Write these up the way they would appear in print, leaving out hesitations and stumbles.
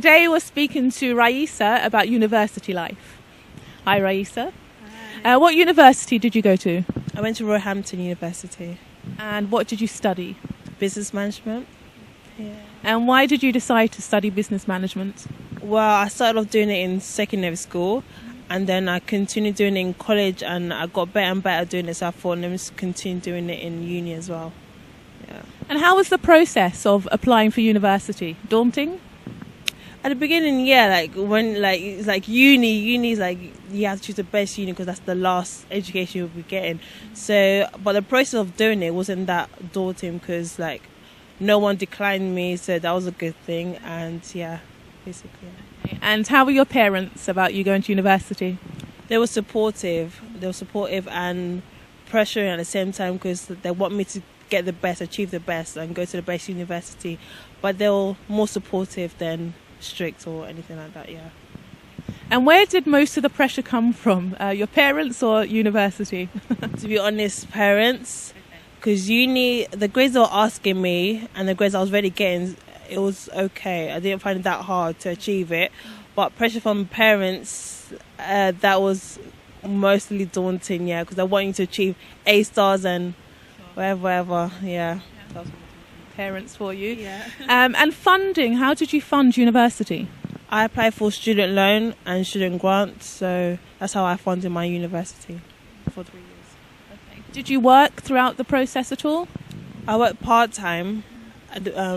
today we're speaking to Raisa about university life. Hi, Raisa. Hi. What university did you go to? I went to Roehampton University. And what did you study? Business management. Yeah. And why did you decide to study business management? Well, I started off doing it in secondary school, and then I continued doing it in college, and I got better and better doing it, so I thought let me just continue doing it in uni as well. Yeah. And how was the process of applying for university? Daunting? At the beginning, yeah, it's like uni is like you have to choose the best uni because that's the last education you'll be getting. So, but the process of doing it wasn't that daunting because like no one declined me, so that was a good thing. And yeah, basically. And how were your parents about you going to university? They were supportive. They were supportive and pressuring at the same time because they want me to get the best, achieve the best, and go to the best university. But they were more supportive than strict or anything like that, yeah. And where did most of the pressure come from? Your parents or university? To be honest, parents. Because uni, the grades they were asking me and the grades I was already getting, it was okay. I didn't find it that hard to achieve it. But pressure from parents, that was mostly daunting, yeah. Because they want you to achieve A stars and whatever, yeah. Parents for you. Yeah. And funding, how did you fund university? I applied for student loan and student grant, so that's how I funded my university for 3 years. Okay. Did you work throughout the process at all? I worked part-time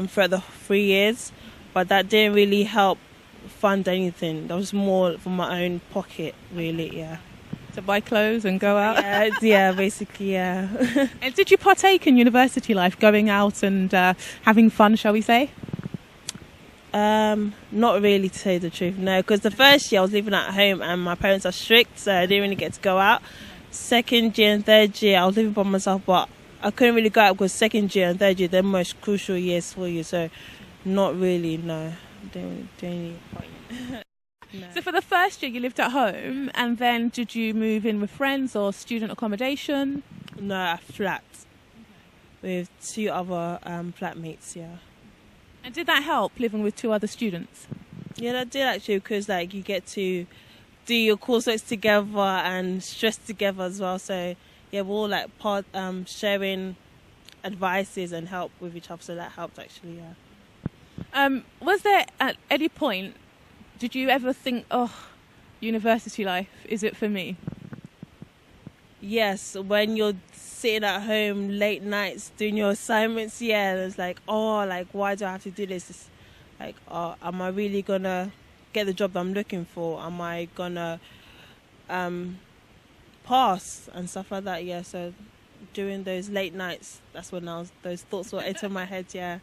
for the 3 years, but that didn't really help fund anything. That was more from my own pocket, really, yeah. To buy clothes and go out? Yeah, basically, yeah. And did you partake in university life, going out and having fun, shall we say? Not really, to say the truth, no. Because the first year I was living at home and my parents are strict, so I didn't really get to go out. Second year and third year I was living by myself, but I couldn't really go out because second year and third year they're the most crucial years for you, so not really, no. Didn't really point. No. So for the first year you lived at home, and then did you move in with friends or student accommodation? No, a flat with 2 other flatmates, yeah. And did that help, living with 2 other students? Yeah, that did actually, because like you get to do your coursework together and stress together as well. So yeah, we're all like sharing advices and help with each other. So that helped actually, yeah. Was there at any point, did you ever think, oh, university life, is it for me? Yes, when you're sitting at home late nights doing your assignments, yeah, it's like, oh, like, why do I have to do this? It's like, oh, am I really gonna get the job that I'm looking for? Am I gonna pass and stuff like that? Yeah, so during those late nights, that's when those thoughts were entering my head, yeah.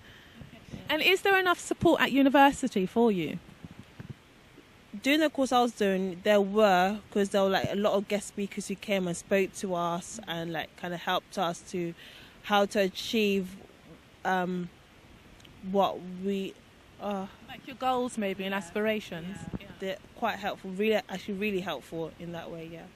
And is there enough support at university for you? During the course I was doing, there were, because there were like a lot of guest speakers who came and spoke to us and like kind of helped us to how to achieve what we like your goals maybe and aspirations. Yeah. They're quite helpful, really helpful in that way, yeah.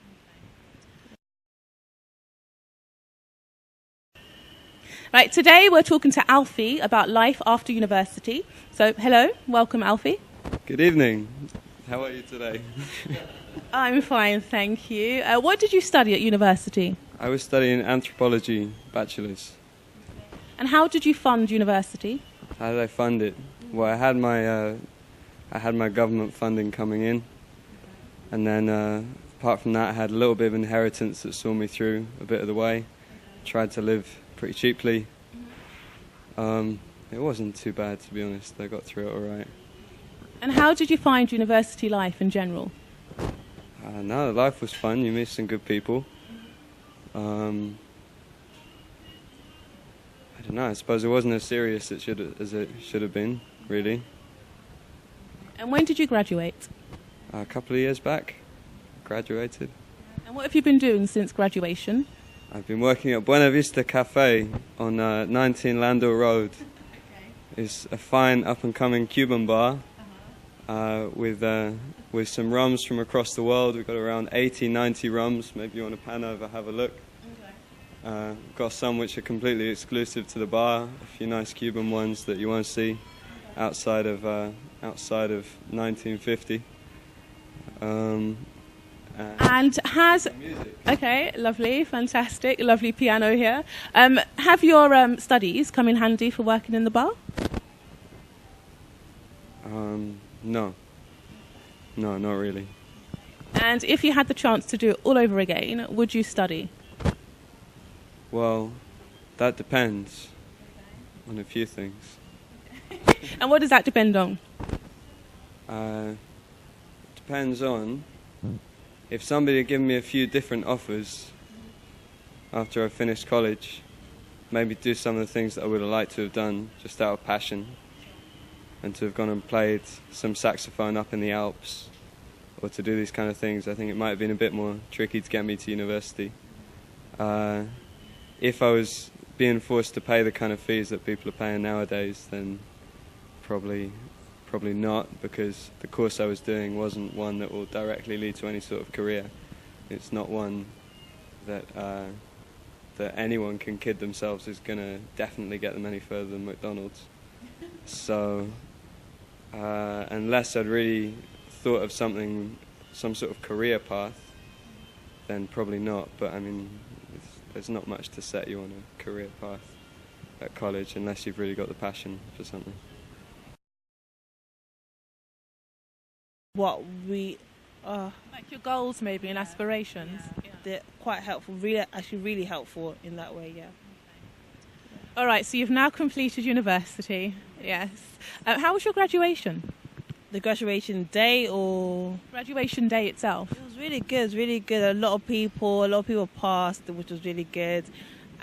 Right, today we're talking to Alfie about life after university. So hello, welcome Alfie. Good evening. How are you today? I'm fine, thank you. What did you study at university? I was studying anthropology, bachelor's. And how did you fund university? How did I fund it? Well, I had my government funding coming in, and then apart from that, I had a little bit of inheritance that saw me through a bit of the way. Tried to live pretty cheaply. It wasn't too bad, to be honest. I got through it all right. And how did you find university life in general? No, life was fun. You meet some good people. I don't know. I suppose it wasn't as serious as it should have been, really. And when did you graduate? A couple of years back, graduated. And what have you been doing since graduation? I've been working at Buena Vista Cafe on 19 Landau Road. Okay. It's a fine up-and-coming Cuban bar. With some rums from across the world. We've got around 80, 90 rums. Maybe you want to pan over, have a look. Got some which are completely exclusive to the bar, a few nice Cuban ones that you won't see outside of 1950. And has Music. okay, lovely, fantastic, lovely piano here. Have your studies come in handy for working in the bar? No, not really. And if you had the chance to do it all over again, would you study? Well, that depends on a few things. And what does that depend on? Depends on if somebody had given me a few different offers after I finished college, maybe do some of the things that I would have liked to have done just out of passion, and to have gone and played some saxophone up in the Alps, or to do these kind of things. I think it might have been a bit more tricky to get me to university. If I was being forced to pay the kind of fees that people are paying nowadays, then probably not, because the course I was doing wasn't one that will directly lead to any sort of career. It's not one that that anyone can kid themselves is going to definitely get them any further than McDonald's. So unless I'd really thought of some sort of career path, then probably not. But I mean, there's not much to set you on a career path at college unless you've really got the passion for something. What we Like your goals, maybe, and aspirations. Yeah. they're quite helpful, actually really helpful in that way. Yeah. All right, so you've now completed university. Yes. How was your graduation? The graduation day, or Graduation day itself. it was really good. It was really good. A lot of people passed, which was really good,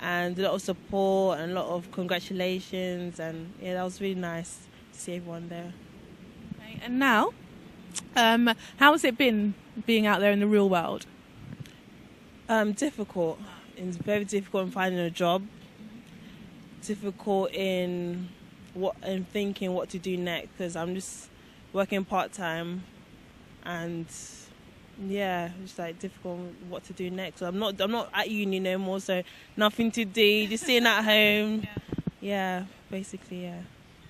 and a lot of support and a lot of congratulations, and yeah, that was really nice to see everyone there. Okay, and now, how has it been being out there in the real world? Difficult. It's very difficult in finding a job. Difficult in thinking what to do next, because I'm just working part-time, and yeah, it's like difficult what to do next. So I'm not at uni no more, so nothing to do, just sitting at home. Yeah, basically, yeah.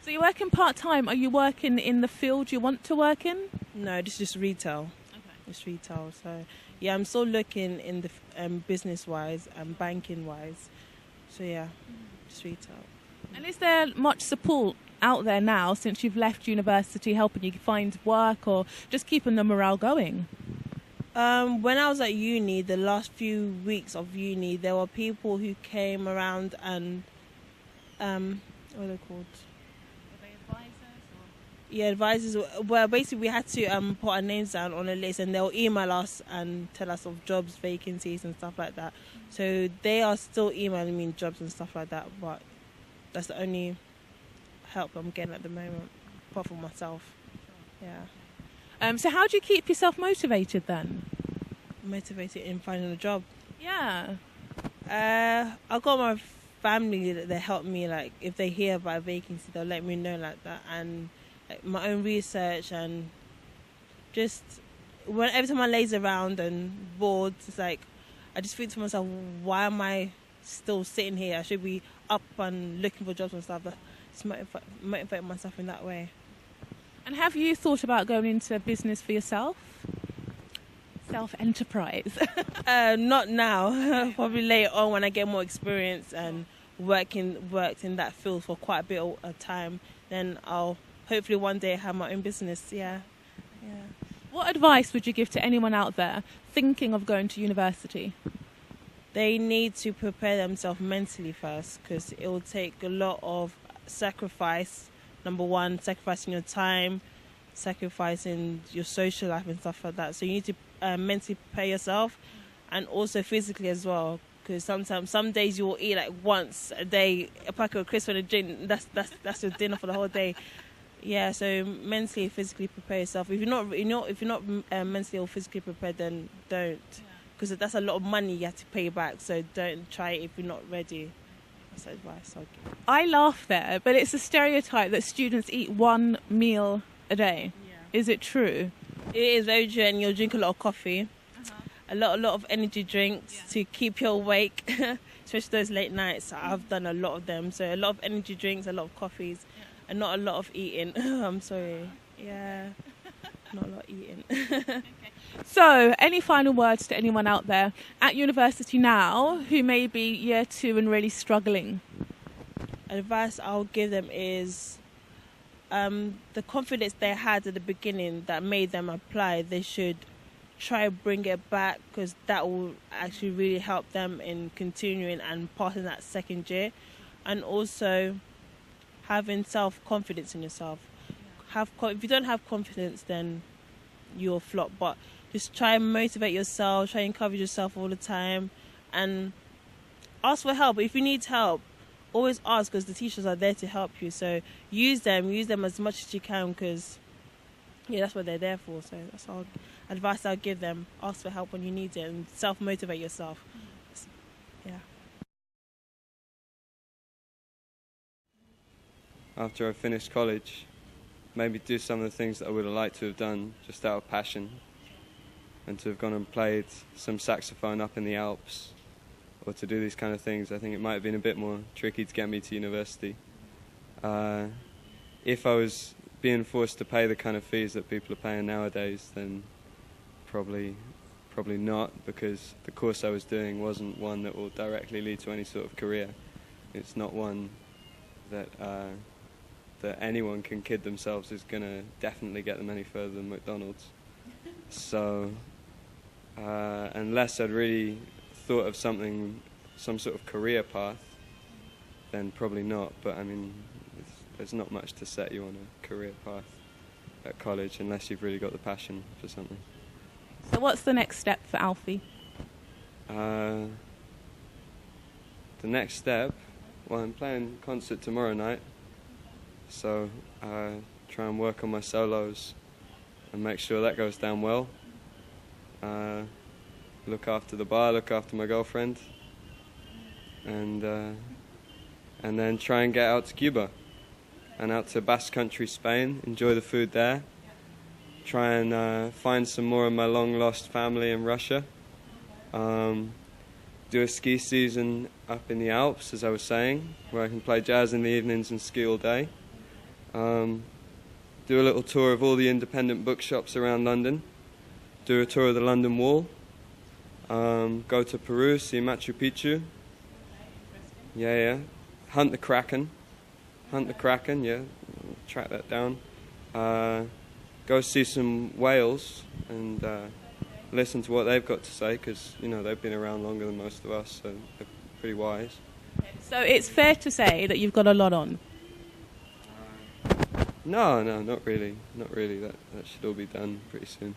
So you're working part-time. Are you working in the field you want to work in? No, just retail. Okay. It's retail. So yeah, I'm still looking in the business-wise and banking-wise. So yeah, just retail. And is there much support out there now since you've left university, helping you find work or just keeping the morale going? When I was at uni, the last few weeks of uni, there were people who came around and what are they called? Were they advisors? Yeah, advisors. Well, basically, we had to put our names down on a list, and they'll email us and tell us of jobs, vacancies, and stuff like that. So they are still emailing me jobs and stuff like that, but that's the only help I'm getting at the moment, apart from myself. Yeah. So how do you keep yourself motivated then? Motivated in finding a job. Yeah. I got my family that they help me, like if they hear about a vacancy, they'll let me know like that, and like, my own research, and just every time I laze around and bored, it's like I just think to myself, why am I still sitting here? I should be up and looking for jobs and stuff. But just motivate myself in that way. And have you thought about going into business for yourself? Self-enterprise? Not now. Probably later on when I get more experience and worked in that field for quite a bit of time. Then I'll hopefully one day have my own business. Yeah. What advice would you give to anyone out there thinking of going to university? They need to prepare themselves mentally first, because it will take a lot of sacrifice. Number one, sacrificing your time, sacrificing your social life and stuff like that. So you need to mentally prepare yourself, and also physically as well. Because some days you will eat like once a day, a packet of crisps and a drink. That's your dinner for the whole day. Yeah, so mentally, physically prepare yourself. If you're not mentally or physically prepared, then don't, because that's a lot of money you have to pay back. So don't try it if you're not ready. That's advice I'll give. I laugh there, but it's a stereotype that students eat one meal a day. Yeah. Is it true? It is very true, and you'll drink a lot of coffee, a lot of energy drinks to keep you awake, especially those late nights. I've done a lot of them, so a lot of energy drinks, a lot of coffees. and not a lot of eating. I'm sorry. Yeah, not a lot of eating. So, any final words to anyone out there at university now who may be year 2 and really struggling? Advice I'll give them is the confidence they had at the beginning that made them apply, they should try bring it back, because that will actually really help them in continuing and passing that second year. And also having self-confidence in yourself. If you don't have confidence, then you'll flop. But just try and motivate yourself, try and encourage yourself all the time, and ask for help. If you need help, always ask, because the teachers are there to help you. So use them as much as you can, because that's what they're there for. So that's all advice I'll give them. Ask for help when you need it and self-motivate yourself. Yeah. After I finished college, maybe do some of the things that I would have liked to have done just out of passion, and to have gone and played some saxophone up in the Alps, or to do these kind of things. I think it might have been a bit more tricky to get me to university. If I was being forced to pay the kind of fees that people are paying nowadays, then probably not, because the course I was doing wasn't one that will directly lead to any sort of career. It's not one that that anyone can kid themselves is going to definitely get them any further than McDonald's. So unless I'd really thought of some sort of career path, then probably not. But I mean, there's not much to set you on a career path at college unless you've really got the passion for something. So what's the next step for Alfie? The next step, well, I'm playing concert tomorrow night, so try and work on my solos and make sure that goes down well. Look after the bar, look after my girlfriend, and then try and get out to Cuba and out to Basque Country, Spain, enjoy the food there, try and find some more of my long-lost family in Russia, do a ski season up in the Alps, as I was saying, where I can play jazz in the evenings and ski all day, do a little tour of all the independent bookshops around London, do a tour of the London Wall, go to Peru, see Machu Picchu, hunt the Kraken, track that down, go see some whales and listen to what they've got to say, because they've been around longer than most of us, so they're pretty wise. So it's fair to say that you've got a lot on. No, not really. That should all be done pretty soon.